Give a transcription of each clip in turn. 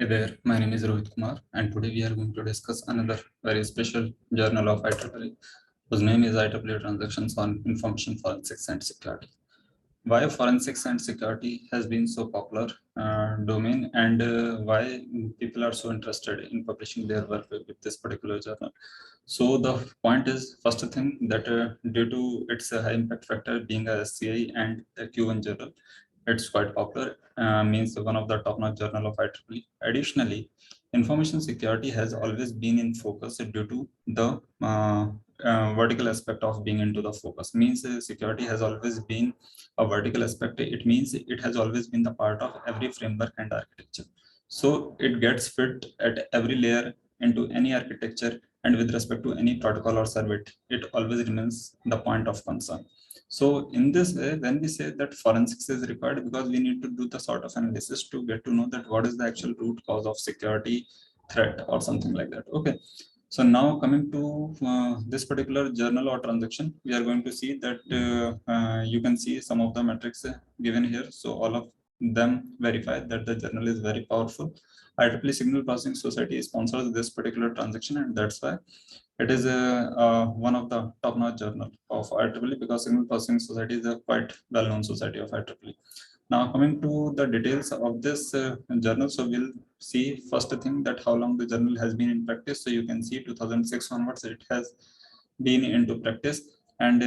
Hey there, my name is Rohit Kumar, and today we are going to discuss another very special journal of IEEE, whose name is IEEE Transactions on Information Forensics and Security. Why forensics and security has been so popular domain, and why people are so interested in publishing their work with this particular journal. So the point is, first thing that due to its high impact factor being a SCI and a Q1 journal, it's quite popular, means one of the top-notch journal of IEEE. Additionally, information security has always been in focus due to the vertical aspect of being into the focus. Means security has always been a vertical aspect. It means it has always been the part of every framework and architecture. So it gets fit at every layer into any architecture, and with respect to any protocol or service, it always remains the point of concern. So in this way, when we say that forensics is required, because we need to do the sort of analysis to get to know that what is the actual root cause of security threat or something like that. Okay. So now coming to this particular journal or transaction, we are going to see that you can see some of the metrics given here. So all of them verify that the journal is very powerful. IEEE Signal Processing Society sponsors this particular transaction, and that's why it is one of the top-notch journal of IEEE, because Signal Processing Society is a quite well-known society of IEEE. Now coming to the details of this journal, so we'll see first thing that how long the journal has been in practice. So you can see 2006 onwards it has been into practice, and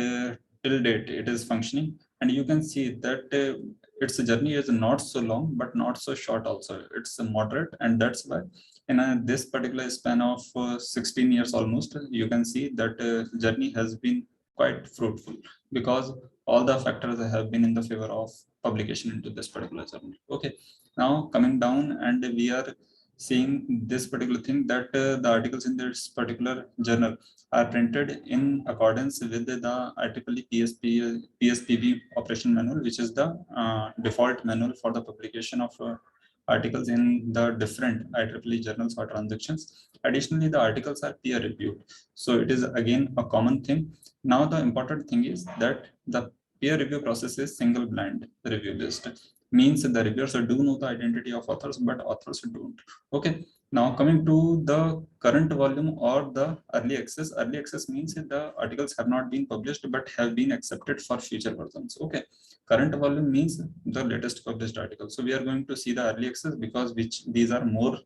till date it is functioning. And you can see that its journey is not so long but not so short also. It's moderate, and that's why in this particular span of 16 years almost, you can see that journey has been quite fruitful, because all the factors have been in the favor of publication into this particular journal. Okay, now coming down, and we are seeing this particular thing that the articles in this particular journal are printed in accordance with the IEEE PSPB operation manual, which is the default manual for the publication of articles in the different IEEE journals or transactions. Additionally, the articles are peer reviewed. So it is again a common thing. Now the important thing is that the peer review process is single blind review based. Means the reviewers do know the identity of authors, but authors don't. Okay. Now coming to the current volume or the early access. Early access means the articles have not been published but have been accepted for future versions. Okay. Current volume means the latest published article. So we are going to see the early access, because these are more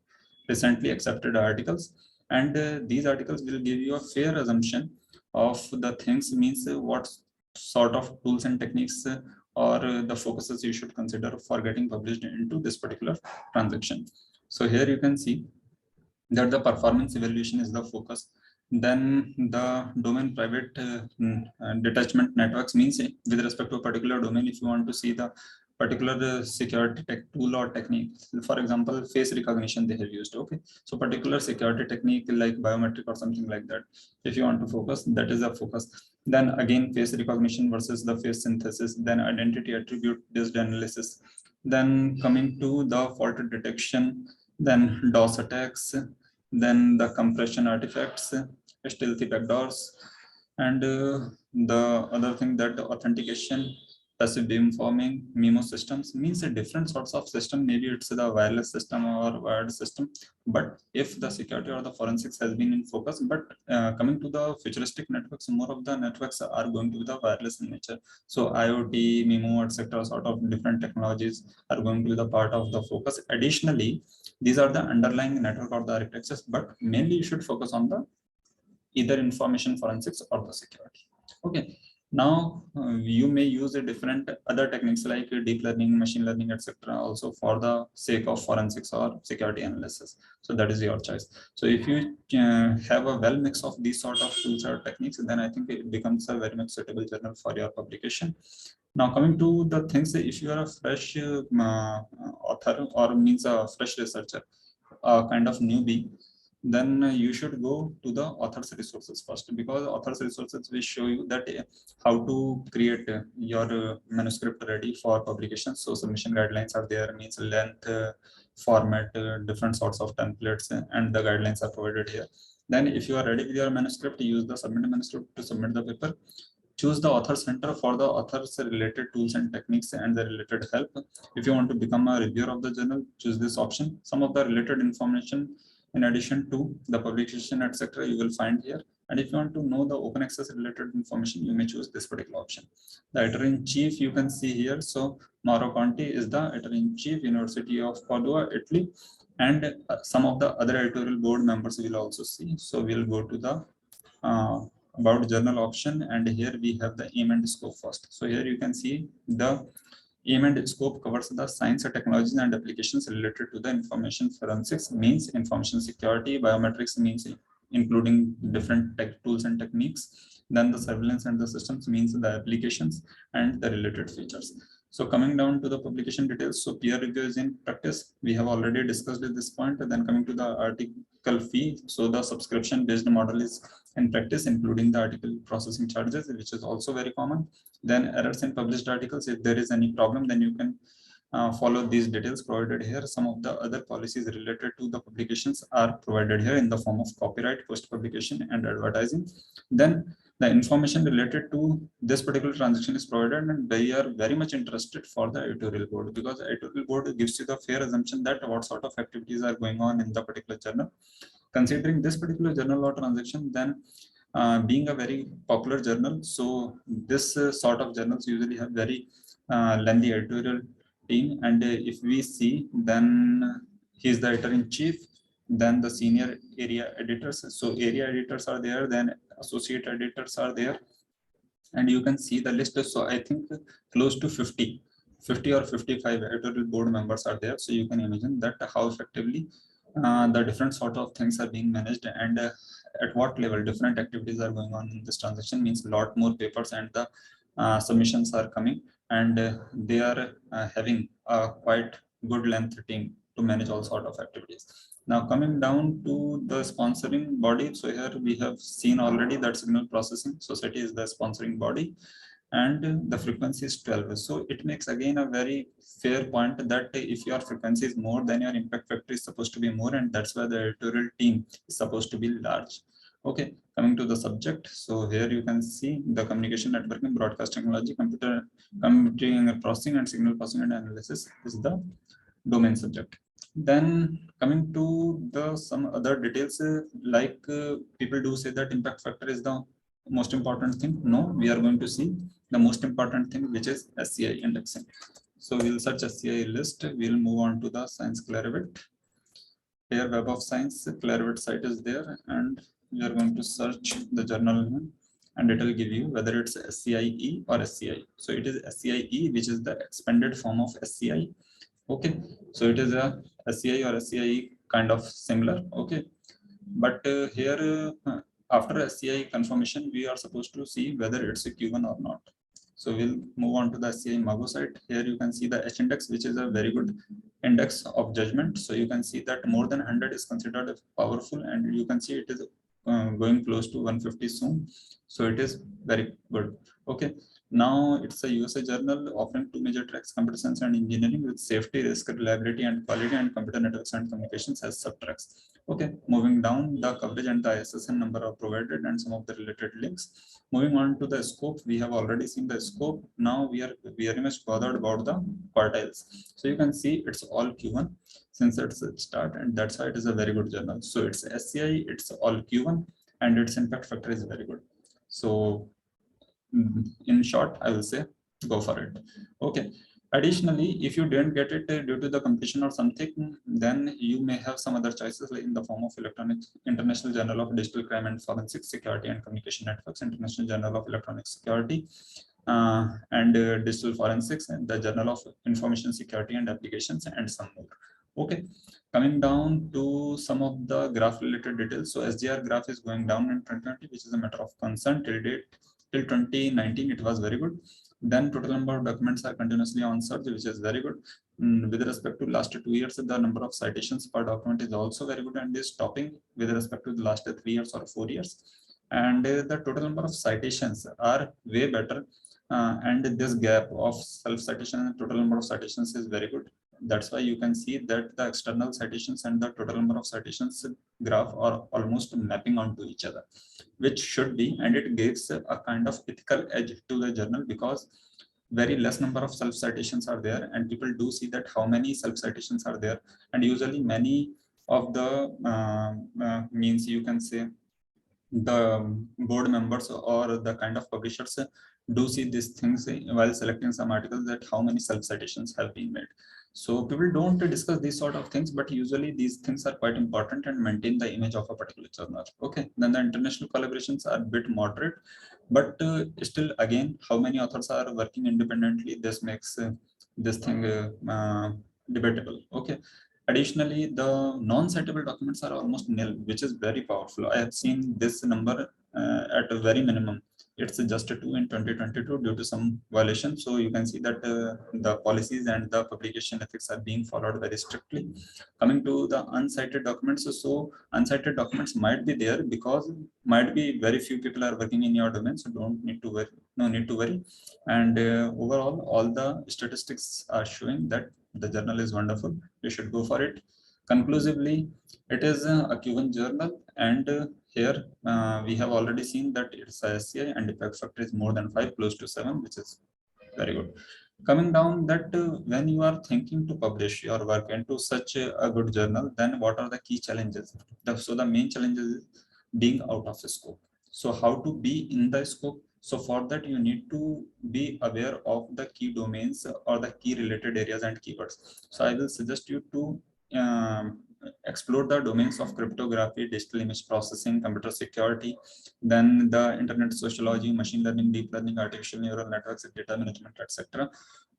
recently accepted articles, and these articles will give you a fair assumption of the things. Means what sort of tools and techniques or the focuses you should consider for getting published into this particular transaction. So here you can see that the performance evaluation is the focus. Then the domain private detachment networks means with respect to a particular domain, if you want to see the particular security tech tool or technique, for example, face recognition they have used. Okay, so particular security technique like biometric or something like that, if you want to focus, that is a focus. Then again, face recognition versus the face synthesis, then identity attribute based analysis, then coming to the fault detection, then DOS attacks, then the compression artifacts, stealthy backdoors, and the other thing that authentication, passive beamforming, MIMO systems means a different sorts of system. Maybe it's the wireless system or wired system, but if the security or the forensics has been in focus, but coming to the futuristic networks, more of the networks are going to be the wireless in nature. So IoT, MIMO, etc., sort of different technologies are going to be the part of the focus. Additionally, these are the underlying network or the architectures, but mainly you should focus on the either information forensics or the security. Okay. Now you may use a different other techniques like deep learning, machine learning, etc. also for the sake of forensics or security analysis. So that is your choice. So if you have a well mix of these sort of tools or techniques, then I think it becomes a very much suitable journal for your publication. Now coming to the things, if you are a fresh author or means a fresh researcher, a kind of newbie, then you should go to the author's resources first, because author's resources will show you that how to create your manuscript ready for publication. So submission guidelines are there, means length, format, different sorts of templates, and the guidelines are provided here. Then if you are ready with your manuscript, use the submit manuscript to submit the paper. Choose the author center for the author's related tools and techniques and the related help. If you want to become a reviewer of the journal, choose this option. Some of the related information in addition to the publication, etc., you will find here. And if you want to know the open access related information, you may choose this particular option. The editor-in-chief you can see here. So Mauro Conti is the editor-in-chief, University of Padua, Italy. And some of the other editorial board members will also see. So we'll go to the about journal option, and here we have the aim and scope first. So here you can see the aim and scope covers the science, technologies and applications related to the information forensics, means information security, biometrics means including different tech tools and techniques, then the surveillance and the systems means the applications and the related features. So coming down to the publication details, so peer review is in practice. We have already discussed at this point. Then coming to the article fee, so the subscription based model is in practice, including the article processing charges, which is also very common. Then errors in published articles, if there is any problem, then you can follow these details provided here. Some of the other policies related to the publications are provided here in the form of copyright, post publication and advertising. Then the information related to this particular transaction is provided, and they are very much interested for the editorial board, because the editorial board gives you the fair assumption that what sort of activities are going on in the particular journal. Considering this particular journal or transaction, then being a very popular journal, so this sort of journals usually have very lengthy editorial team. And if we see, then he is the editor-in-chief, then the senior area editors. So area editors are there, then associate editors are there, and you can see the list. So I think close to 50 or 55 editorial board members are there. So you can imagine that how effectively the different sort of things are being managed, and at what level different activities are going on in this transaction means a lot more papers and the submissions are coming, and they are having a quite good length team to manage all sort of activities. Now coming down to the sponsoring body, so here we have seen already that Signal Processing Society is the sponsoring body, and the frequency is 12. So it makes again a very fair point that if your frequency is more, then your impact factor is supposed to be more, and that's why the editorial team is supposed to be large. Okay, coming to the subject. So here you can see the communication networking, broadcast technology, computing processing and signal processing and analysis is the domain subject. Then coming to the some other details, people do say that impact factor is the most important thing. No, we are going to see the most important thing, which is SCI indexing. So we'll search SCI list. We'll move on to the Science Clarivate. Here, Web of Science Clarivate site is there, and we are going to search the journal name, and it will give you whether it's SCIE or SCI. So it is SCIE, which is the expanded form of SCI. Okay, so it is a SCI or SCIE kind of similar. Okay, but here after SCI confirmation, we are supposed to see whether it's a Q1 or not. So we'll move on to the SCI Mago site. Here you can see the H index, which is a very good index of judgment. So you can see that more than 100 is considered powerful, and you can see it is going close to 150 soon. So it is very good. Okay. Now it's a USA journal offering two major tracks: computer science and engineering, with safety, risk, reliability, and quality, and computer networks and communications as subtracks. Okay, moving down, the coverage and the ISSN number are provided, and some of the related links. Moving on to the scope, we have already seen the scope. Now we are very much bothered about the quartiles. So you can see it's all Q1 since it's a start, and that's why it is a very good journal. So it's SCI, it's all Q1, and its impact factor is very good. So in short, I will say go for it. Okay. Additionally, if you didn't get it due to the competition or something, then you may have some other choices in the form of electronic International Journal of Digital Crime and Forensic Security and Communication Networks, International Journal of Electronic Security and Digital Forensics, and the Journal of Information Security and Applications, and some more. Okay, coming down to some of the graph related details. So SGR graph is going down in 2020, which is a matter of concern till date. Till 2019, it was very good. Then total number of documents are continuously on surge, which is very good. With respect to last 2 years, the number of citations per document is also very good, and is topping with respect to the last 3 years or 4 years. And the total number of citations are way better. And this gap of self-citation and total number of citations is very good. That's why you can see that the external citations and the total number of citations graph are almost mapping onto each other, which should be, and it gives a kind of ethical edge to the journal, because very less number of self citations are there, and people do see that how many self citations are there, and usually many of the means, you can say, the board members or the kind of publishers do see these things while selecting some articles, that how many self citations have been made. So people don't discuss these sort of things, but usually these things are quite important and maintain the image of a particular journal. Okay, then the international collaborations are a bit moderate, but still, again, how many authors are working independently, this makes this thing debatable. Okay. Additionally, the non-citable documents are almost nil, which is very powerful. I have seen this number at a very minimum. It's just a 2 in 2022 due to some violation. So you can see that the policies and the publication ethics are being followed very strictly. Coming to the uncited documents, so uncited documents might be there because might be very few people are working in your domain, so don't need to worry, no need to worry. And overall, all the statistics are showing that the journal is wonderful. You should go for it. Conclusively, it is a Q1 journal, and here we have already seen that it's a SCI and impact factor is more than 5, close to 7, which is very good. Coming down that when you are thinking to publish your work into such a good journal, then what are the key challenges? So the main challenge is being out of scope. So how to be in the scope? So for that, you need to be aware of the key domains or the key related areas and keywords. So I will suggest you to explore the domains of cryptography, digital image processing, computer security, then the internet sociology, machine learning, deep learning, artificial neural networks, data management, etc.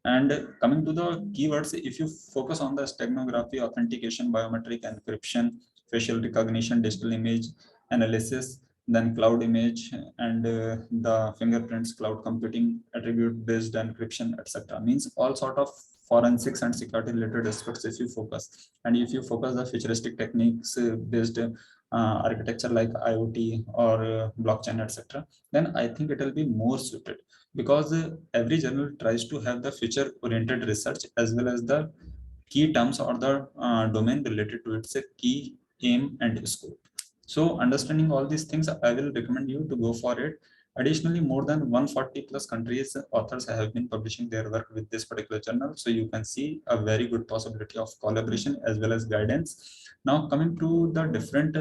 And coming to the keywords, if you focus on the steganography, authentication, biometric encryption, facial recognition, digital image analysis, then cloud image, and the fingerprints, cloud computing, attribute-based encryption, etc. Means all sort of forensics and security related aspects if you focus. And if you focus the futuristic techniques based architecture like IoT or blockchain, etc., then I think it will be more suited, because every journal tries to have the future oriented research as well as the key terms or the domain related to its key aim and scope. So understanding all these things, I will recommend you to go for it. Additionally, more than 140 plus countries authors have been publishing their work with this particular journal. So you can see a very good possibility of collaboration as well as guidance. Now coming to the different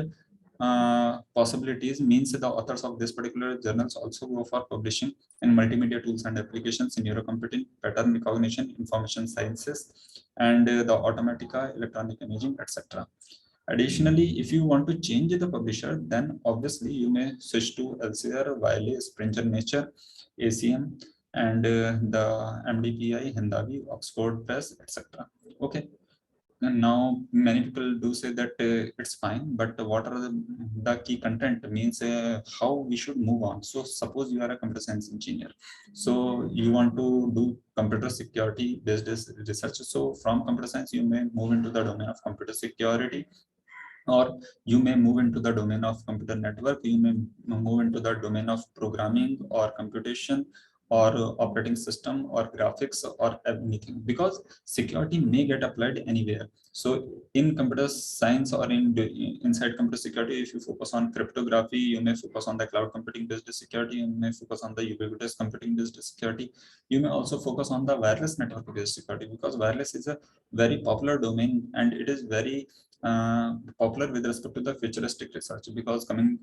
possibilities, means the authors of this particular journals also go for publishing in multimedia tools and applications, in neurocomputing, pattern recognition, information sciences, and the automatica, electronic imaging, etc. Additionally, if you want to change the publisher, then obviously you may switch to Elsevier, Wiley, Springer Nature, ACM, and the MDPI, Hindavi, Oxford Press, etc. Okay. And now many people do say that it's fine, but what are the key content, means how we should move on. So suppose you are a computer science engineer, so you want to do computer security based research. So from computer science, you may move into the domain of computer security, or you may move into the domain of computer network, you may move into the domain of programming or computation or operating system or graphics or anything, because security may get applied anywhere. So in computer science or inside computer security, if you focus on cryptography, you may focus on the cloud computing based security, you may focus on the ubiquitous computing based security, you may also focus on the wireless network based security, because wireless is a very popular domain and it is very popular with respect to the futuristic research, because coming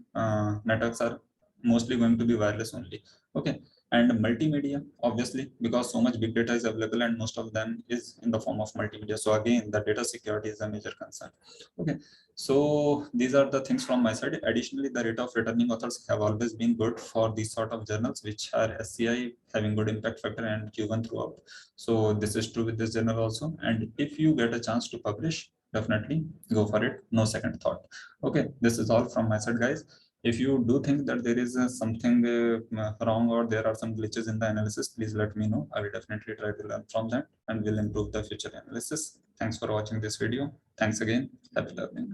networks are mostly going to be wireless only. Okay. And multimedia, obviously, because so much big data is available and most of them is in the form of multimedia. So again, the data security is a major concern. Okay. So these are the things from my side. Additionally, the rate of returning authors have always been good for these sort of journals, which are SCI, having good impact factor and Q1 throughout. So this is true with this journal also. And if you get a chance to publish, definitely go for it, no second thought. Okay, this is all from my side, guys. If you do think that there is something wrong or there are some glitches in the analysis, please let me know. I will definitely try to learn from that and will improve the future analysis. Thanks for watching this video. Thanks again. Happy learning.